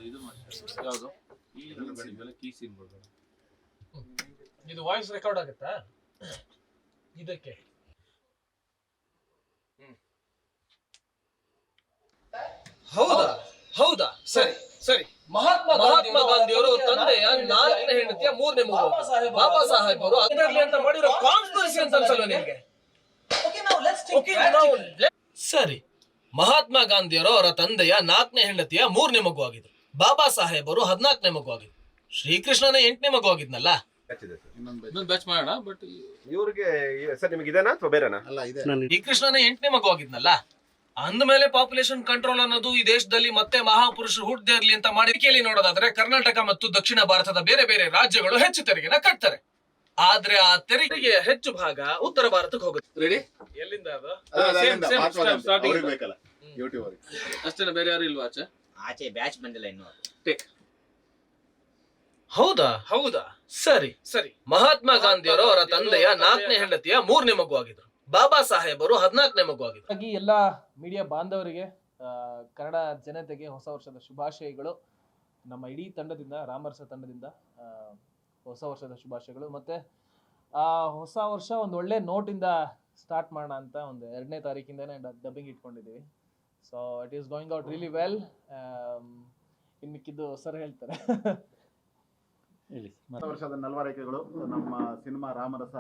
ಇದು ಮಾಡಿ ಯಾವುದು ಈ ಬೆಲೆ ಕೀ ಸೀನ್ ಬರ್ಬೋದು. ಇದು ವಾಯ್ಸ್ ರೆಕಾರ್ಡ್ ಆಗುತ್ತಾ ಇದಕ್ಕೆ? ಹೌದಾ ಹೌದಾ, ಸರಿ ಸರಿ. ಮಹಾತ್ಮ ಗಾಂಧಿಯವರು ತಂದೆಯ 4ನೇ ಹೆಂಡತಿಯ 3ನೇ ಮಗು ಬಾಬಾ ಸಾಹೇಬ್ ಅವರು ಅದರಲ್ಲಿ ಅಂತ ಮಾಡಿರೋ ಕಾನ್ಸ್ಪಿರಸಿ ಅಂತ ಅನ್ಸಲ್ವ ನಿಮ್ಗೆ? ಸರಿ, ಮಹಾತ್ಮ ಗಾಂಧಿಯವರು ಅವರ ತಂದೆಯ 4ನೇ ಹೆಂಡತಿಯ 3ನೇ ಮಗು ಆಗಿದ್ರು. ಬಾಬಾ ಸಾಹೇಬ್ ಅವರು 14ನೇ ಮಗು ಆಗಿದ್ರು. ಶ್ರೀಕೃಷ್ಣನ 8ನೇ ಮಗು ಆಗಿದ್ನಲ್ಲ. ಇನ್ನೊಂದು ಬ್ಯಾಚ್ ಮಾಡೋಣ. ಬಟ್ ಇವ್ರಿಗೆ ಸರ್ ನಿಮ್ಗೆ ಇದೇನಾ ಅಥವಾ ಬೇರೆನಾ? ಅಲ್ಲ ಇದೆ. ಶ್ರೀಕೃಷ್ಣನ 8ನೇ ಮಗು ಆಗಿದ್ನಲ್ಲ. ಅಂದ್ಮೇಲೆ ಪಾಪ್ಯುಲೇಷನ್ ಕಂಟ್ರೋಲ್ ಅನ್ನೋದು ಈ ದೇಶದಲ್ಲಿ ಮತ್ತೆ ಮಹಾಪುರುಷರು ಹುಟ್ಟದೇ ಇರ್ಲಿ ಅಂತ ಮಾಡಿ ಕೇಳಿ ನೋಡೋದಾದ್ರೆ ಕರ್ನಾಟಕ ಮತ್ತು ದಕ್ಷಿಣ ಭಾರತದ ಬೇರೆ ಬೇರೆ ರಾಜ್ಯಗಳು ಹೆಚ್ಚು ತೆರಿಗೆನ ಕಟ್ತಾರೆ. ಆದ್ರೆ ಆ ತೆರಿಗೆಯ ಹೆಚ್ಚು ಭಾಗ ಉತ್ತರ ಭಾರತಕ್ಕೆ ಹೋಗುತ್ತೆ. ರೆಡಿ? ಎಲ್ಲಿಂದ ಅದು? ಸ್ಟಾರ್ಟಿಂಗ್ ಬೇಕಲ್ಲ ಯೂಟ್ಯೂಬ್ ಅವ್ರಿಗೆ ಅಷ್ಟೇನ, ಬೇರೆ ಯಾರು ಇಲ್ವಾ ಆಚೆ? ಆಚೆ ಬ್ಯಾಚ್ ಬಂದಿಲ್ಲ ಇನ್ನು. ಟೇಕ್. ಹೌದಾ ಹೌದಾ, ಸರಿ ಸರಿ. ಮಹಾತ್ಮ ಗಾಂಧಿಯವರು ಅವರ ತಂದೆಯ 4ನೇ ಹೆಂಡತಿಯ 3ನೇ ಮಗು ಆಗಿದ್ರು. ಬಾಬಾ ಸಾಹೇಬ್ ಅವರು 14ನೇ ಮಗು ಆಗಿದ್ರು. ಎಲ್ಲ ಮೀಡಿಯಾ ಬಾಂಧವರಿಗೆ, ಕನ್ನಡ ಜನತೆಗೆ ಹೊಸ ವರ್ಷದ ಶುಭಾಶಯಗಳು. ನಮ್ಮ ಇಡೀ ತಂಡದಿಂದ, ರಾಮರಸ ತಂಡದಿಂದ ಹೊಸ ವರ್ಷದ ಶುಭಾಶಯಗಳು. ಮತ್ತೆ ಹೊಸ ವರ್ಷ ಒಂದು ಒಳ್ಳೆ ನೋಟಿಂದ ಸ್ಟಾರ್ಟ್ ಮಾಡೋಣ ಅಂತ ಒಂದು 2ನೇ ತಾರೀಕಿಂದನೇ ಡಬ್ಬಿಂಗ್ ಇಟ್ಕೊಂಡಿದ್ದೀವಿ. So it is going out really well. ಇನ್ನು ಮಿಕ್ಕಿದ್ದು ಸರ್ ಹೇಳ್ತಾರೆ. ಹೊಸ ವರ್ಷದ ನಲ್ವರೈಕೆಗಳು. ನಮ್ಮ ಸಿನಿಮಾ ರಾಮರಸ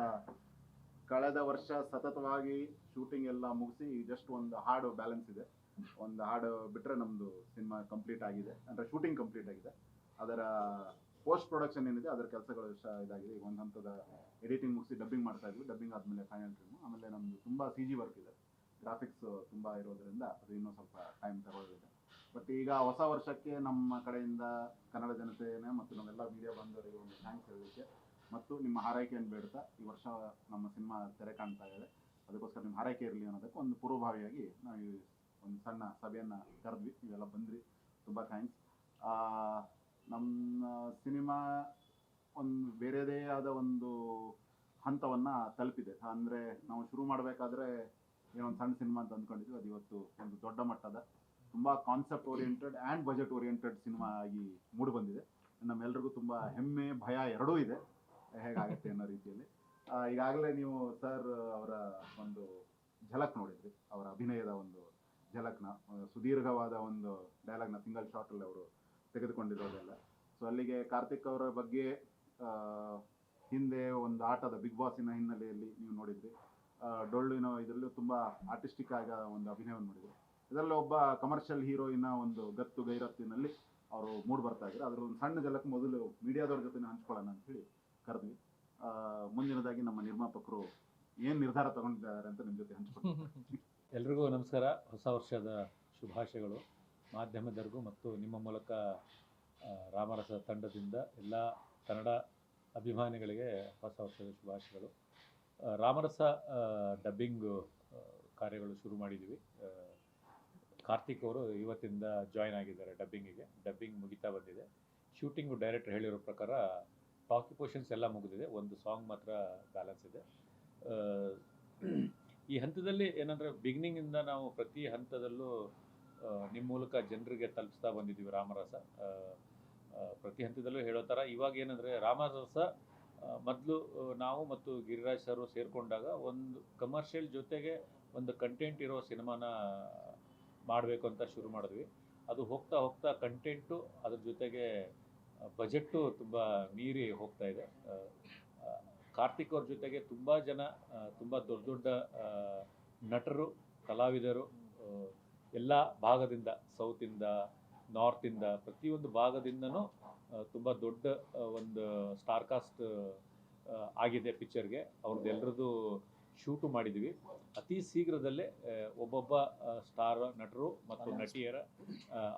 ಕಳೆದ ವರ್ಷ ಸತತವಾಗಿ ಶೂಟಿಂಗ್ ಎಲ್ಲ ಮುಗಿಸಿ ಜಸ್ಟ್ ಒಂದು ಹಾಡು ಬ್ಯಾಲೆನ್ಸ್ ಇದೆ. ಒಂದು ಹಾಡು ಬಿಟ್ಟರೆ ನಮ್ಮದು ಸಿನಿಮಾ ಕಂಪ್ಲೀಟ್ ಆಗಿದೆ, ಅಂದರೆ ಶೂಟಿಂಗ್ ಕಂಪ್ಲೀಟ್ ಆಗಿದೆ. ಅದರ ಪೋಸ್ಟ್ ಪ್ರೊಡಕ್ಷನ್ ಏನಿದೆ ಅದರ ಕೆಲಸಗಳು ಇದಾಗಿದೆ. ಈಗ ಒಂದು ಹಂತದ ಎಡಿಟಿಂಗ್ ಮುಗಿಸಿ ಡಬ್ಬಿಂಗ್ ಮಾಡ್ತಾ ಇದ್ವಿ. ಡಬ್ಬಿಂಗ್ ಆದಮೇಲೆ ಫೈನಲ್ ಟ್ರಿಮ್. ಆಮೇಲೆ ನಮ್ಮದು ತುಂಬ CG ವರ್ಕ್ ಇದೆ, ಗ್ರಾಫಿಕ್ಸ್ ತುಂಬ ಇರೋದರಿಂದ ಅದು ಇನ್ನೂ ಸ್ವಲ್ಪ ಟೈಮ್ ತಗೊಳ್ಳಿದೆ. ಬಟ್ ಈಗ ಹೊಸ ವರ್ಷಕ್ಕೆ ನಮ್ಮ ಕಡೆಯಿಂದ ಕನ್ನಡ ಜನತೆನೇ ಮತ್ತು ನಮ್ಮೆಲ್ಲ ಮೀಡಿಯಾ ಬಂದವರಿಗೆ ಒಂದು ಥ್ಯಾಂಕ್ಸ್ ಹೇಳಲಿಕ್ಕೆ ಮತ್ತು ನಿಮ್ಮ ಹಾರೈಕೆಯನ್ನು ಬೇಡ್ತಾ, ಈ ವರ್ಷ ನಮ್ಮ ಸಿನಿಮಾ ತೆರೆ ಕಾಣ್ತಾ ಇದೆ, ಅದಕ್ಕೋಸ್ಕರ ನಿಮ್ಮ ಹಾರೈಕೆ ಇರಲಿ ಅನ್ನೋದಕ್ಕೆ ಒಂದು ಪೂರ್ವಭಾವಿಯಾಗಿ ನಾವು ಈ ಒಂದು ಸಣ್ಣ ಸಭೆಯನ್ನು ಕರೆದ್ವಿ. ನೀವೆಲ್ಲ ಬಂದ್ರಿ, ತುಂಬ ಥ್ಯಾಂಕ್ಸ್. ನಮ್ಮ ಸಿನಿಮಾ ಒಂದು ಬೇರೆಯದೇ ಆದ ಒಂದು ಹಂತವನ್ನು ತಲುಪಿದೆ. ಅಂದರೆ ನಾವು ಶುರು ಮಾಡಬೇಕಾದ್ರೆ ಏನೊಂದು ಸಣ್ಣ ಸಿನಿಮಾ ಅಂತ ಅಂದ್ಕೊಂಡಿದ್ವಿ, ಅದು ಇವತ್ತು ಒಂದು ದೊಡ್ಡ ಮಟ್ಟದ ತುಂಬ concept oriented and budget oriented cinema ಆಗಿ ಮೂಡಿ ಬಂದಿದೆ. ನಮ್ಮೆಲ್ರಿಗೂ ತುಂಬ ಹೆಮ್ಮೆ ಭಯ ಎರಡೂ ಇದೆ ಹೇಗಾಗುತ್ತೆ ಅನ್ನೋ ರೀತಿಯಲ್ಲಿ. ಈಗಾಗಲೇ ನೀವು ಸರ್ ಅವರ ಒಂದು ಝಲಕ್ ನೋಡಿದ್ರಿ, ಅವರ ಅಭಿನಯದ ಒಂದು ಝಲಕ್ನ, ಸುದೀರ್ಘವಾದ ಒಂದು ಡೈಲಾಗ್ನ ಸಿಂಗಲ್ ಶಾಟಲ್ಲಿ ಅವರು ತೆಗೆದುಕೊಂಡಿರೋದೆಲ್ಲ. ಸೊ ಅಲ್ಲಿಗೆ ಕಾರ್ತಿಕ್ ಅವರ ಬಗ್ಗೆ ಹಿಂದೆ ಒಂದು ಆಟದ ಬಿಗ್ ಬಾಸಿನ ಹಿನ್ನೆಲೆಯಲ್ಲಿ ನೀವು ನೋಡಿದ್ರಿ. ಡೊಳ್ಳಿನ ಇದರಲ್ಲೂ ತುಂಬ ಆರ್ಟಿಸ್ಟಿಕ್ ಆಗ ಒಂದು ಅಭಿನಯವನ್ನು ನೋಡಿದ್ರು. ಇದರಲ್ಲಿ ಒಬ್ಬ ಕಮರ್ಷಿಯಲ್ ಹೀರೋಯಿನ ಒಂದು ಗತ್ತು ಗೈರತ್ತಿನಲ್ಲಿ ಅವರು ಮೂಡ್ ಬರ್ತಾ ಇದ್ರು. ಅದರ ಒಂದು ಸಣ್ಣ ಝಲಕ್ ಮೊದಲು ಮೀಡಿಯಾದವ್ರ ಜೊತೆ ಹಂಚ್ಕೊಳ್ಳೋಣ ಅಂತೇಳಿ ಕರೆದ್ವಿ. ಮುಂದಿನದಾಗಿ ನಮ್ಮ ನಿರ್ಮಾಪಕರು ಏನು ನಿರ್ಧಾರ ತಗೊಂಡಿದ್ದಾರೆ ಅಂತ ನಿಮ್ಮ ಜೊತೆ ಹಂಚ್ಕೊಳ್ತೀವಿ. ಎಲ್ರಿಗೂ ನಮಸ್ಕಾರ. ಹೊಸ ವರ್ಷದ ಶುಭಾಶಯಗಳು ಮಾಧ್ಯಮದವರಿಗೂ ಮತ್ತು ನಿಮ್ಮ ಮೂಲಕ ರಾಮರಸ ತಂಡದಿಂದ ಎಲ್ಲ ಕನ್ನಡ ಅಭಿಮಾನಿಗಳಿಗೆ ಹೊಸ ವರ್ಷದ ಶುಭಾಶಯಗಳು. ರಾಮರಸ ಡಬ್ಬಿಂಗ್ ಕಾರ್ಯಗಳು ಶುರು ಮಾಡಿದ್ದೀವಿ. ಕಾರ್ತಿಕ್ ಅವರು ಇವತ್ತಿಂದ ಜಾಯ್ನ್ ಆಗಿದ್ದಾರೆ ಡಬ್ಬಿಂಗಿಗೆ. ಡಬ್ಬಿಂಗ್ ಮುಗಿತಾ ಬಂದಿದೆ. ಶೂಟಿಂಗು ಡೈರೆಕ್ಟರ್ ಹೇಳಿರೋ ಪ್ರಕಾರ ಟಾಕಿ ಪೋರ್ಷನ್ಸ್ ಎಲ್ಲ ಮುಗಿದಿದೆ, ಒಂದು ಸಾಂಗ್ ಮಾತ್ರ ಬ್ಯಾಲೆನ್ಸ್ ಇದೆ. ಈ ಹಂತದಲ್ಲಿ ಏನಂದರೆ ಬಿಗಿನಿಂಗಿಂದ ನಾವು ಪ್ರತಿ ಹಂತದಲ್ಲೂ ನಿಮ್ಮ ಮೂಲಕ ಜನರಿಗೆ ತಲುಪಿಸ್ತಾ ಬಂದಿದ್ದೀವಿ ರಾಮರಸ. ಪ್ರತಿ ಹಂತದಲ್ಲೂ ಹೇಳೋ ಥರ ಇವಾಗ ಏನಂದರೆ ರಾಮರಸ ಮೊದಲು ನಾವು ಮತ್ತು ಗಿರಿರಾಜ್ ಸರ್ ಸೇರಿಕೊಂಡಾಗ ಒಂದು ಕಮರ್ಷಿಯಲ್ ಜೊತೆಗೆ ಒಂದು ಕಂಟೆಂಟ್ ಇರೋ ಸಿನಿಮಾನ ಮಾಡಬೇಕು ಅಂತ ಶುರು ಮಾಡಿದ್ವಿ. ಅದು ಹೋಗ್ತಾ ಹೋಗ್ತಾ ಕಂಟೆಂಟು ಅದ್ರ ಜೊತೆಗೆ ಬಜೆಟ್ಟು ತುಂಬ ಮೀರಿ ಹೋಗ್ತಾ ಇದೆ. ಕಾರ್ತಿಕ್ ಅವ್ರ ಜೊತೆಗೆ ತುಂಬ ಜನ, ತುಂಬ ದೊಡ್ಡ ದೊಡ್ಡ ನಟರು, ಕಲಾವಿದರು ಎಲ್ಲ ಭಾಗದಿಂದ, ಸೌತಿಂದ, ನಾರ್ತಿಂದ, ಪ್ರತಿಯೊಂದು ಭಾಗದಿಂದನೂ ತುಂಬ ದೊಡ್ಡ ಒಂದು ಸ್ಟಾರ್ ಕಾಸ್ಟ್ ಆಗಿದೆ ಪಿಕ್ಚರ್ಗೆ. ಅವ್ರದ್ದು ಎಲ್ಲರದ್ದು ಶೂಟು ಮಾಡಿದ್ವಿ. ಅತಿ ಶೀಘ್ರದಲ್ಲೇ ಒಬ್ಬೊಬ್ಬ ಸ್ಟಾರ್ ನಟರು ಮತ್ತು ನಟಿಯರ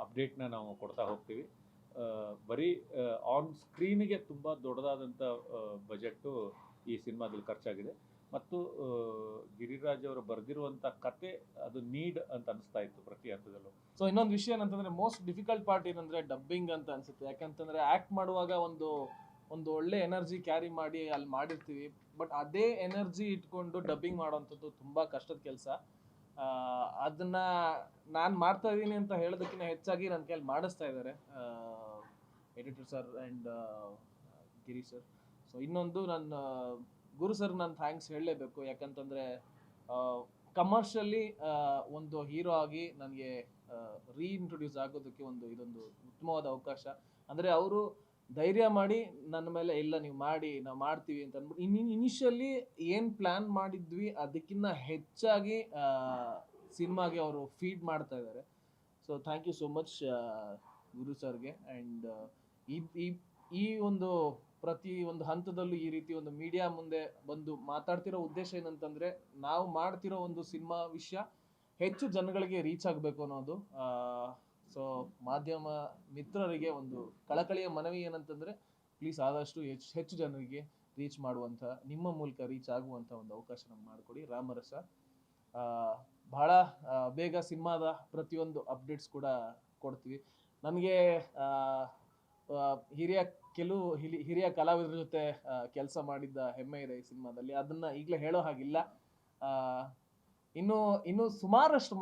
ಅಪ್ಡೇಟ್ನ ನಾವು ಕೊಡ್ತಾ ಹೋಗ್ತೀವಿ. ಬರೀ ಆನ್ ಸ್ಕ್ರೀನಿಗೆ ತುಂಬ ದೊಡ್ಡದಾದಂಥ ಬಜೆಟ್ಟು ಈ ಸಿನಿಮಾದಲ್ಲಿ ಖರ್ಚಾಗಿದೆ. ಮತ್ತು ಗಿರಿರಾಜ್ ಅವರು ಬರೆದಿರುವಂಥ ಕತೆ ಅದು ನೀಡ್ ಅಂತ ಅನಿಸ್ತಾ ಇತ್ತು ಪ್ರತಿ ಹಂತದಲ್ಲೂ. ಸೊ ಇನ್ನೊಂದು ವಿಷಯ ಏನಂತಂದ್ರೆ ಮೋಸ್ಟ್ ಡಿಫಿಕಲ್ಟ್ ಪಾರ್ಟ್ ಏನಂದ್ರೆ ಡಬ್ಬಿಂಗ್ ಅಂತ ಅನ್ಸುತ್ತೆ. ಯಾಕಂತಂದ್ರೆ ಆಕ್ಟ್ ಮಾಡುವಾಗ ಒಂದು ಒಳ್ಳೆ ಎನರ್ಜಿ ಕ್ಯಾರಿ ಮಾಡಿ ಅಲ್ಲಿ ಮಾಡಿರ್ತೀವಿ. ಬಟ್ ಅದೇ ಎನರ್ಜಿ ಇಟ್ಕೊಂಡು ಡಬ್ಬಿಂಗ್ ಮಾಡೋವಂಥದ್ದು ತುಂಬ ಕಷ್ಟದ ಕೆಲಸ. ಅದನ್ನ ನಾನು ಮಾಡ್ತಾ ಇದ್ದೀನಿ ಅಂತ ಹೇಳೋದಕ್ಕಿಂತ ಹೆಚ್ಚಾಗಿ ನನ್ನ ಕೈಯಲ್ಲಿ ಮಾಡಿಸ್ತಾ ಇದ್ದಾರೆ editor sir and Giri sir. So ಇನ್ನೊಂದು ನನ್ನ ಗುರು ಸರ್ ನಾನು ಥ್ಯಾಂಕ್ಸ್ ಹೇಳಲೇಬೇಕು, ಯಾಕಂತಂದರೆ ಕಮರ್ಷಿಯಲಿ ಒಂದು ಹೀರೋ ಆಗಿ ನನಗೆ ರೀಇಂಟ್ರೊಡ್ಯೂಸ್ ಆಗೋದಕ್ಕೆ ಇದೊಂದು ಉತ್ತಮವಾದ ಅವಕಾಶ. ಅಂದರೆ ಅವರು ಧೈರ್ಯ ಮಾಡಿ ನನ್ನ ಮೇಲೆ ಇಲ್ಲ ನೀವು ಮಾಡಿ ನಾವು ಮಾಡ್ತೀವಿ ಅಂತ ಅಂದ್ಬಿಟ್ಟು ಇನಿಷಿಯಲಿ ಏನು ಪ್ಲ್ಯಾನ್ ಮಾಡಿದ್ವಿ ಅದಕ್ಕಿಂತ ಹೆಚ್ಚಾಗಿ ಸಿನಿಮಾಗೆ ಅವರು ಫೀಡ್ ಮಾಡ್ತಾ ಇದ್ದಾರೆ. So thank you so much Guru ಸರ್ಗೆ. ಆ್ಯಂಡ್ ಈ ಒಂದು ಪ್ರತಿ ಒಂದು ಹಂತದಲ್ಲೂ ಈ ರೀತಿ ಒಂದು ಮೀಡಿಯಾ ಮುಂದೆ ಬಂದು ಮಾತಾಡ್ತಿರೋ ಉದ್ದೇಶ ಏನಂತಂದರೆ ನಾವು ಮಾಡ್ತಿರೋ ಒಂದು ಸಿನಿಮಾ ವಿಷಯ ಹೆಚ್ಚು ಜನಗಳಿಗೆ ರೀಚ್ ಆಗಬೇಕು ಅನ್ನೋದು. ಸೊ ಮಾಧ್ಯಮ ಮಿತ್ರರಿಗೆ ಒಂದು ಕಳಕಳಿಯ ಮನವಿ ಏನಂತಂದರೆ ಪ್ಲೀಸ್ ಆದಷ್ಟು ಹೆಚ್ಚು ಜನರಿಗೆ ರೀಚ್ ಮಾಡುವಂಥ, ನಿಮ್ಮ ಮೂಲಕ ರೀಚ್ ಆಗುವಂಥ ಒಂದು ಅವಕಾಶ ನಮ್ಗೆ ಮಾಡಿಕೊಡಿ. ರಾಮರಸ ಬಹಳ ಬೇಗ ಸಿನಿಮಾದ ಪ್ರತಿಯೊಂದು ಅಪ್ಡೇಟ್ಸ್ ಕೂಡ ಕೊಡ್ತೀವಿ. ನನಗೆ ಹಿರಿಯ ಕಲಾವಿದರ ಜೊತೆ ಕೆಲಸ ಮಾಡಿದ್ದ ಹೆಮ್ಮೆ ಇದೆ ಈ ಸಿನಿಮಾದಲ್ಲಿ. ಅದನ್ನ ಈಗಲೇ ಹೇಳೋ ಹಾಗಿಲ್ಲ. ಇನ್ನು ಸುಮಾರಷ್ಟು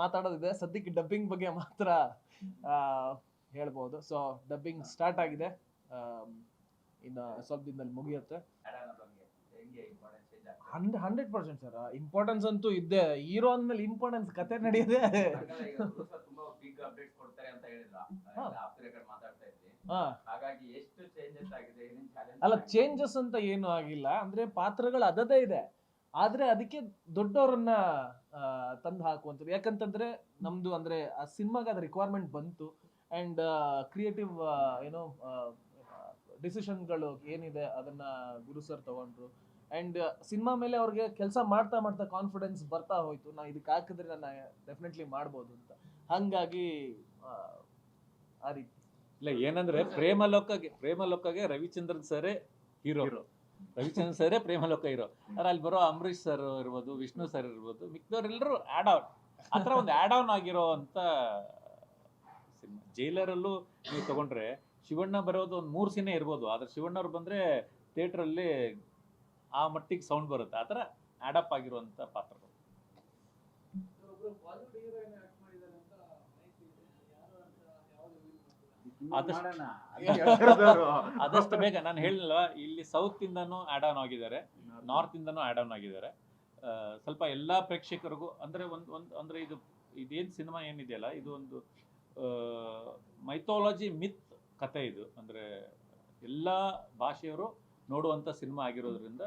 ಮಾತಾಡೋದಿದೆ. ಸದ್ಯಕ್ಕೆ ಡಬ್ಬಿಂಗ್ ಬಗ್ಗೆ ಮಾತ್ರ ಹೇಳ್ಬೋದು. ಸೊ ಡಬ್ಬಿಂಗ್ ಸ್ಟಾರ್ಟ್ ಆಗಿದೆ, ಇನ್ನು ಸ್ವಲ್ಪ ದಿನದಲ್ಲಿ ಮುಗಿಯುತ್ತೆ. 100% ಸರ್, ಇಂಪಾರ್ಟೆನ್ಸ್ ಅಂತೂ ಇದ್ದೆ. ಹೀರೋ ಅಂದ್ಮೇಲೆ ಇಂಪಾರ್ಟೆನ್ಸ್ ಕತೆ ನಡೆಯೋದೇ. ಅಲ್ಲ, ಚೇಂಜಸ್ ಅಂತ ಏನು ಆಗಿಲ್ಲ. ಅಂದ್ರೆ ಪಾತ್ರಗಳು ಅದದೇ ಇದೆ, ಆದ್ರೆ ಅದಕ್ಕೆ ದೊಡ್ಡವರನ್ನ ತಂದು ಹಾಕುವಂಥದ್ದು. ಯಾಕಂತಂದ್ರೆ ನಮ್ದು ಅಂದ್ರೆ ಆ ಸಿನಿಮಾಗೆ ಅದ ರಿಕ್ವೈರ್ಮೆಂಟ್ ಬಂತು. ಅಂಡ್ ಕ್ರಿಯೇಟಿವ್ ಡಿಸಿಷನ್ಗಳು ಏನಿದೆ ಅದನ್ನ ಗುರು ಸರ್ ತಗೊಂಡ್ರು. ಅಂಡ್ ಸಿನಿಮಾ ಮೇಲೆ ಅವ್ರಿಗೆ ಕೆಲಸ ಮಾಡ್ತಾ ಮಾಡ್ತಾ ಕಾನ್ಫಿಡೆನ್ಸ್ ಬರ್ತಾ ಹೋಯ್ತು, ನಾ ಇದಕ್ಕೆ ಹಾಕಿದ್ರೆ ನಾನು ಡೆಫಿನೆಟ್ಲಿ ಮಾಡ್ಬೋದು ಅಂತ. ಹಂಗಾಗಿ ಆ ರೀತಿ ಇಲ್ಲ, ಏನಂದ್ರೆ ಪ್ರೇಮಲೋಕಗೆ ರವಿಚಂದ್ರನ್ ಸರೇ ಹೀರೋ, ರವಿಚಂದ್ರನ್ ಸರೇ ಪ್ರೇಮಲೋಕ ಹೀರೋ. ಆದ್ರೆ ಅಲ್ಲಿ ಬರೋ ಅಂಬರೀಷ್ ಸರ್ ಇರ್ಬೋದು, ವಿಷ್ಣು ಸರ್ ಇರ್ಬೋದು, ಮಿಕ್ದವ್ರೆಲ್ಲರೂ ಆಡ್ ಆನ್, ಆ ಥರ ಒಂದು ಆಡ್ ಆನ್ ಆಗಿರೋ ಅಂತ ಸಿನಿಮಾ. ಜೈಲರಲ್ಲೂ ನೀವು ತಗೊಂಡ್ರೆ ಶಿವಣ್ಣ ಬರೋದು ಒಂದು 3 ಸೀನೇ ಇರ್ಬೋದು, ಆದ್ರೆ ಶಿವಣ್ಣವ್ರು ಬಂದ್ರೆ ಥಿಯೇಟ್ರಲ್ಲಿ ಆ ಮಟ್ಟಿಗೆ ಸೌಂಡ್ ಬರುತ್ತೆ. ಆ ಥರ ಆಡಪ್ ಆಗಿರುವಂಥ ಪಾತ್ರಗಳು. ಆದಷ್ಟು ಬೇಗ ನಾನು ಹೇಳಿಲ್ಲ, ಇಲ್ಲಿ ಸೌತ್ ಇಂದನೂ ಆಡ್ ಆನ್ ಆಗಿದ್ದಾರೆ, ನಾರ್ತ್ ಇಂದನೂ ಆಡ್ ಆನ್ ಆಗಿದ್ದಾರೆ. ಸ್ವಲ್ಪ ಎಲ್ಲಾ ಪ್ರೇಕ್ಷಕರಿಗೂ ಅಂದ್ರೆ ಅಂದ್ರೆ ಇದೇನ್ ಸಿನಿಮಾ ಏನಿದೆಯಲ್ಲ, ಇದು ಒಂದು ಮೈಥಾಲಜಿ ಮಿತ್ ಕತೆ. ಇದು ಅಂದ್ರೆ ಎಲ್ಲಾ ಭಾಷೆಯವರು ನೋಡುವಂಥ ಸಿನಿಮಾ ಆಗಿರೋದ್ರಿಂದ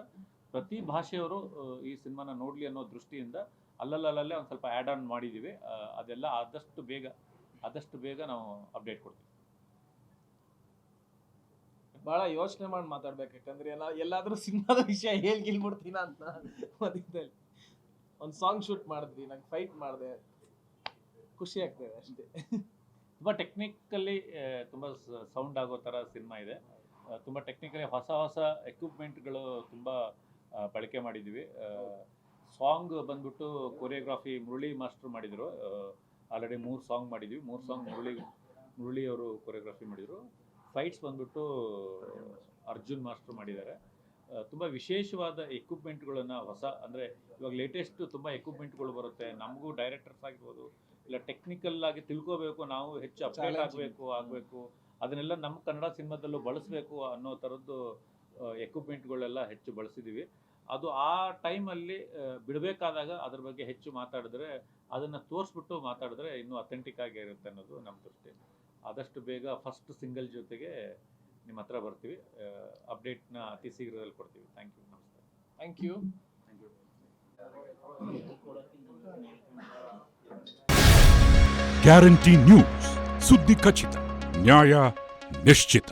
ಪ್ರತಿ ಭಾಷೆಯವರು ಈ ಸಿನಿಮಾನ ನೋಡ್ಲಿ ಅನ್ನೋ ದೃಷ್ಟಿಯಿಂದ ಅಲ್ಲಲ್ಲೇ ಒಂದು ಸ್ವಲ್ಪ ಆ್ಯಡ್ ಆನ್ ಮಾಡಿದ್ದೀವಿ. ಅದೆಲ್ಲ ಆದಷ್ಟು ಬೇಗ ನಾವು ಅಪ್ಡೇಟ್ ಕೊಡ್ತೀವಿ. ಬಹಳ ಯೋಚನೆ ಮಾಡಿ ಮಾತಾಡ್ಬೇಕು, ಯಾಕಂದ್ರೆ ಎಲ್ಲಾದ್ರೂ ಸಿನಿಮಾದ ವಿಷಯ ಹೇಳ್ಗಿಲ್ಬಿಡ್ತೀನ ಅಂತ. ಮಧ್ಯದಲ್ಲಿ ಒಂದು ಸಾಂಗ್ ಶೂಟ್ ಮಾಡಿದ್ವಿ, ನಂಗೆ ಫೈಟ್ ಮಾಡಿದೆ, ಖುಷಿ ಆಗ್ತದೆ ಅಷ್ಟೇ. ತುಂಬ ಟೆಕ್ನಿಕಲಿ ತುಂಬ ಸೌಂಡ್ ಆಗೋ ಥರ ಸಿನಿಮಾ ಇದೆ. ತುಂಬ ಟೆಕ್ನಿಕಲಿ ಹೊಸ ಎಕ್ವಿಪ್ಮೆಂಟ್ಗಳು ತುಂಬ ಬಳಕೆ ಮಾಡಿದ್ದೀವಿ. ಸಾಂಗ್ ಬಂದ್ಬಿಟ್ಟು ಕೊರಿಯೋಗ್ರಾಫಿ ಮುರಳಿ ಮಾಸ್ಟರ್ ಮಾಡಿದರು. ಆಲ್ರೆಡಿ 3 ಸಾಂಗ್ ಮಾಡಿದ್ವಿ. 3 ಸಾಂಗ್ ಮುರಳಿ ಅವರು ಕೊರಿಯೋಗ್ರಾಫಿ ಮಾಡಿದರು. ಫೈಟ್ಸ್ ಬಂದ್ಬಿಟ್ಟು ಅರ್ಜುನ್ ಮಾಸ್ಟರ್ ಮಾಡಿದ್ದಾರೆ. ತುಂಬ ವಿಶೇಷವಾದ ಎಕ್ವಿಪ್ಮೆಂಟ್ಗಳನ್ನು ಅಂದರೆ ಇವಾಗ ಲೇಟೆಸ್ಟ್ ತುಂಬ ಎಕ್ವಿಪ್ಮೆಂಟ್ಗಳು ಬರುತ್ತೆ. ನಮಗೂ ಡೈರೆಕ್ಟರ್ಸ್ ಆಗಿರ್ಬೋದು, ಇಲ್ಲ ಟೆಕ್ನಿಕಲ್ ಆಗಿ ತಿಳ್ಕೋಬೇಕು, ನಾವು ಹೆಚ್ಚು ಅಪ್ಡೇಟ್ ಆಗಬೇಕು, ಅದನ್ನೆಲ್ಲ ನಮ್ಮ ಕನ್ನಡ ಸಿನಿಮಾದಲ್ಲೂ ಬಳಸಬೇಕು ಅನ್ನೋ ಥರದ್ದು ಎಕ್ವಿಪ್ಮೆಂಟ್ಗಳೆಲ್ಲ ಹೆಚ್ಚು ಬಳಸಿದ್ದೀವಿ. ಅದು ಆ ಟೈಮಲ್ಲಿ ಬಿಡಬೇಕಾದಾಗ ಅದ್ರ ಬಗ್ಗೆ ಹೆಚ್ಚು ಮಾತಾಡಿದ್ರೆ, ಅದನ್ನು ತೋರಿಸ್ಬಿಟ್ಟು ಮಾತಾಡಿದ್ರೆ ಇನ್ನೂ ಅಥೆಂಟಿಕ್ ಆಗಿರುತ್ತೆ ಅನ್ನೋದು ನಮ್ಮ ದೃಷ್ಟಿ. ಆದಷ್ಟು ಬೇಗ ಫಸ್ಟ್ ಸಿಂಗಲ್ ಜೊತೆಗೆ ನಿಮ್ಮ ಹತ್ರ ಬರ್ತೀವಿ. ಅಪ್ಡೇಟ್ನ ಅತಿ ಶೀಘ್ರದಲ್ಲಿ ಕೊಡ್ತೀವಿ. Thank you. ನಮಸ್ತೆ. Thank you. ಗ್ಯಾರಂಟಿ ನ್ಯೂಸ್, ಸುದ್ದಿ ಖಚಿತ, ನ್ಯಾಯ ನಿಶ್ಚಿತ.